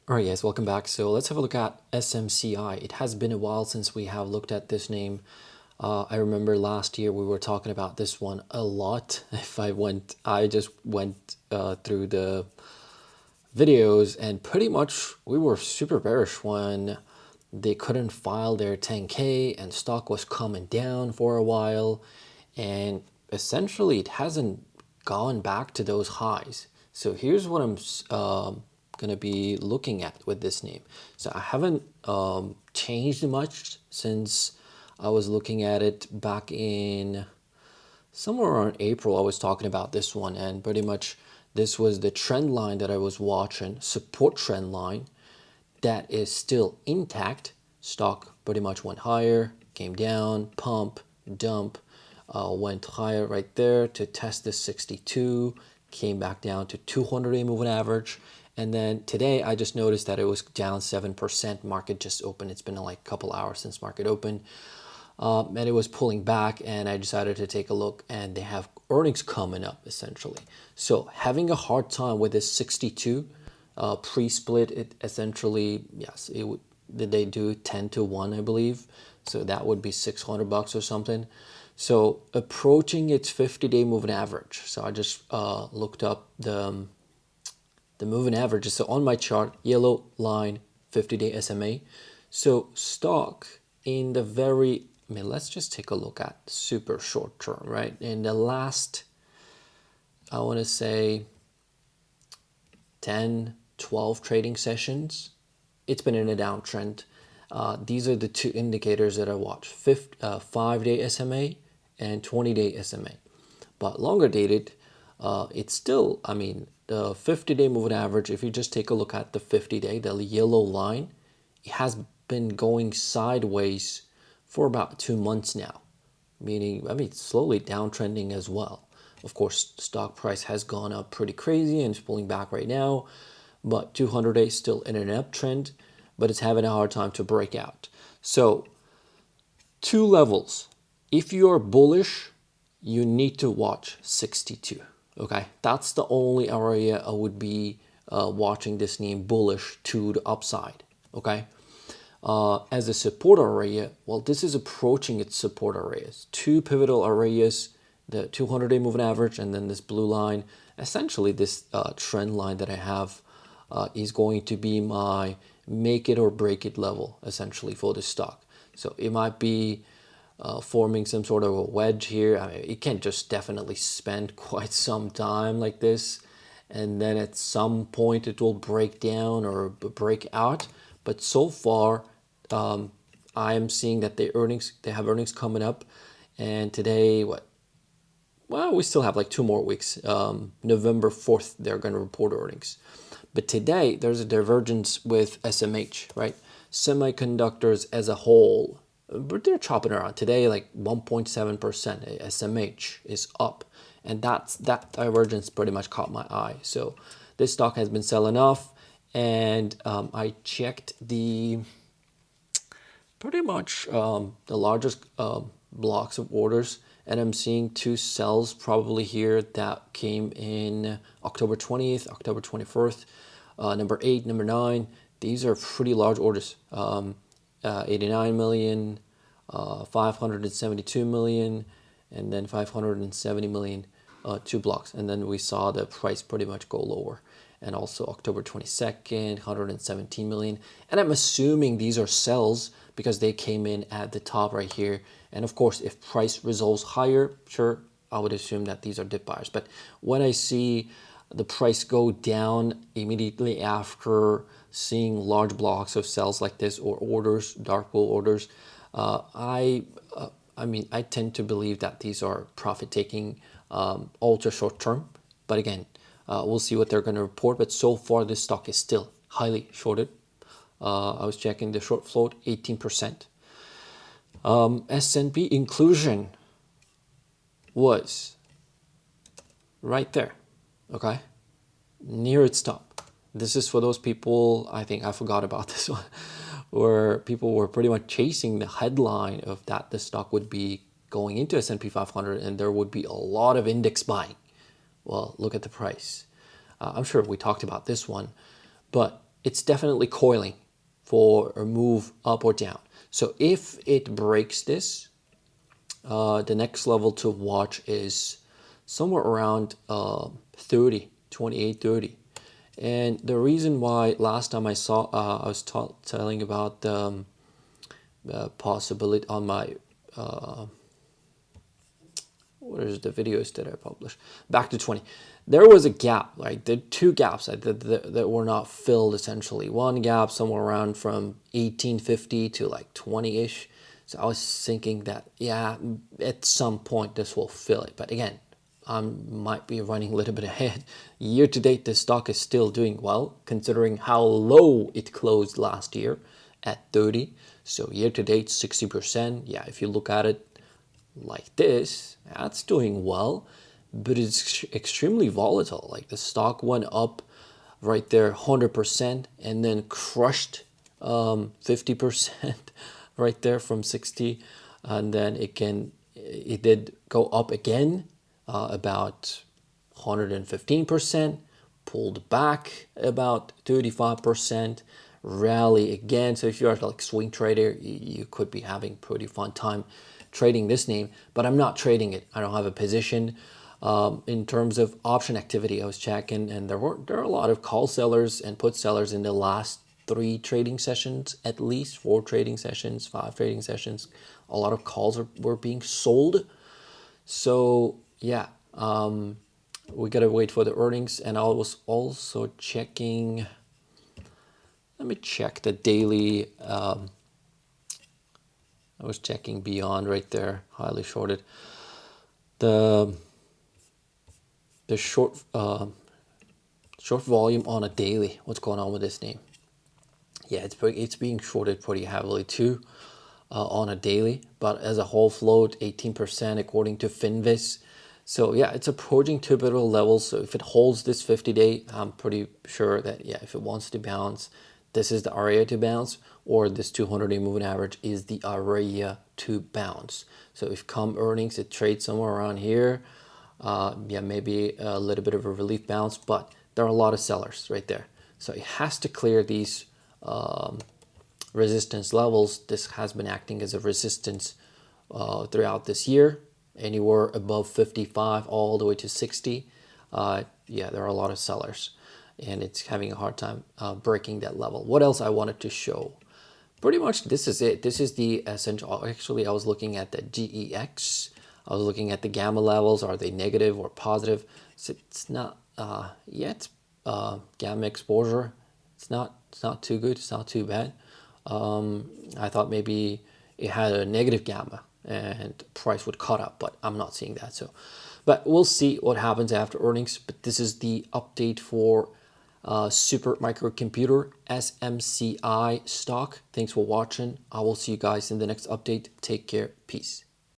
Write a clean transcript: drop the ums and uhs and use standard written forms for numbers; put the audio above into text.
Alright guys, welcome back. So let's have a look at SMCI. It has been a while since we have looked at this name. I remember last year we were talking about this one a lot. I just went through the videos and pretty much we were super bearish when they couldn't file their 10K and stock was coming down for a while, and essentially it hasn't gone back to those highs. So here's what I'm going to be looking at with this name. So I haven't changed much since I was looking at it back in somewhere around April. I was talking about this one, and pretty much this was the trend line that I was watching, support trend line that is still intact. Stock pretty much went higher, came down, pump, dump, went higher right there to test the 62, came back down to 200-day moving average. And then today I just noticed that it was down 7%. Market just opened. It's been like a couple hours since market opened. And it was pulling back, and I decided to take a look, and they have earnings coming up essentially. So having a hard time with this 62 pre-split, it essentially, yes, it would, did they do 10 to 1, I believe. So that would be $600 or something. So approaching its 50-day moving average. So I just looked up the moving averages. So on my chart, yellow line, 50-day SMA. So stock in the very, let's just take a look at super short term, right? In the last, I want to say 10, 12 trading sessions, it's been in a downtrend. These are the two indicators that I watch, 5-day SMA and 20-day SMA. But longer dated, it's still, the 50-day moving average, if you just take a look at the 50-day, the yellow line, it has been going sideways for about 2 months now, meaning, it's slowly downtrending as well. Of course, stock price has gone up pretty crazy and it's pulling back right now, but 200 days still in an uptrend, but it's having a hard time to break out. So 2 levels. If you are bullish, you need to watch 62. Okay, that's the only area I would be watching this name, bullish to the upside. Okay, as a support area, well, this is approaching its support areas. 2 pivotal areas, the 200-day moving average, and then this blue line. Essentially, this trend line that I have is going to be my make it or break it level, essentially, for the stock. So it might be forming some sort of a wedge here. It can just definitely spend quite some time like this, and then at some point it will break down or break out. But so far, I am seeing that they have earnings coming up, and today, well, we still have like 2 more weeks. November 4th, they're going to report earnings. But today, there's a divergence with SMH, right? Semiconductors as a whole, but they're chopping around. Today, like 1.7%, SMH is up. And that divergence pretty much caught my eye. So this stock has been selling off. And I checked the pretty much the largest blocks of orders, and I'm seeing 2 sells probably here that came in October 20th, October 21st, number 8, number 9. These are pretty large orders, 89 million, 572 million, and then 570 million, 2 blocks. And then we saw the price pretty much go lower. And also October 22nd, 117 million. And I'm assuming these are sells because they came in at the top right here. And of course, if price resolves higher, sure, I would assume that these are dip buyers. But when I see the price go down immediately after seeing large blocks of sells like this, or orders, dark pool orders, I tend to believe that these are profit taking, ultra short term. But again, we'll see what they're going to report. But so far, this stock is still highly shorted. I was checking the short float, 18%. S&P inclusion was right there, okay, near its top. This is for those people, I think I forgot about this one, where people were pretty much chasing the headline of that the stock would be going into S&P 500 and there would be a lot of index buying. Well, look at the price. I'm sure we talked about this one, but it's definitely coiling for a move up or down. So if it breaks this, the next level to watch is somewhere around 30, 28.30. And the reason why last time I saw, I was telling about the possibility on my, what is the videos that I published? Back to 20. There was a gap, like the two gaps that were not filled essentially. One gap somewhere around from 1850 to like 20-ish. So I was thinking that, yeah, at some point this will fill it. But again, I might be running a little bit ahead. Year to date, the stock is still doing well, considering how low it closed last year at 30. So year to date, 60%. Yeah, if you look at it like this, that's doing well, but it's extremely volatile. Like the stock went up right there 100% and then crushed 50% right there from 60, and then it did go up again about 115%, pulled back about 35%, rally again. So if you're like swing trader, you could be having pretty fun time trading this name, but I'm not trading it. I don't have a position. In terms of option activity, I was checking, and there are a lot of call sellers and put sellers in the last 3 trading sessions, at least 4 trading sessions, 5 trading sessions. A lot of calls were being sold. So yeah, we gotta wait for the earnings. And I was also checking. Let me check the daily. I was checking beyond right there, highly shorted. The short volume on a daily. What's going on with this name? Yeah, it's being shorted pretty heavily too on a daily, but as a whole float 18% according to Finvis. So yeah, it's approaching typical levels. So if it holds this 50-day, I'm pretty sure that yeah, if it wants to bounce, this is the area to bounce, or this 200-day moving average is the area to bounce. So if come earnings, it trades somewhere around here. Yeah, maybe a little bit of a relief bounce, but there are a lot of sellers right there. So it has to clear these resistance levels. This has been acting as a resistance throughout this year, anywhere above 55 all the way to 60. Yeah, there are a lot of sellers, and it's having a hard time breaking that level. What else I wanted to show? Pretty much this is it. This is the essential. Actually, I was looking at the GEX. I was looking at the gamma levels. Are they negative or positive? So it's not yet. Gamma exposure. It's not too good. It's not too bad. I thought maybe it had a negative gamma and price would cut up, but I'm not seeing that. So, but we'll see what happens after earnings. But this is the update for Super Microcomputer SMCI stock. Thanks for watching. I will see you guys in the next update. Take care. Peace.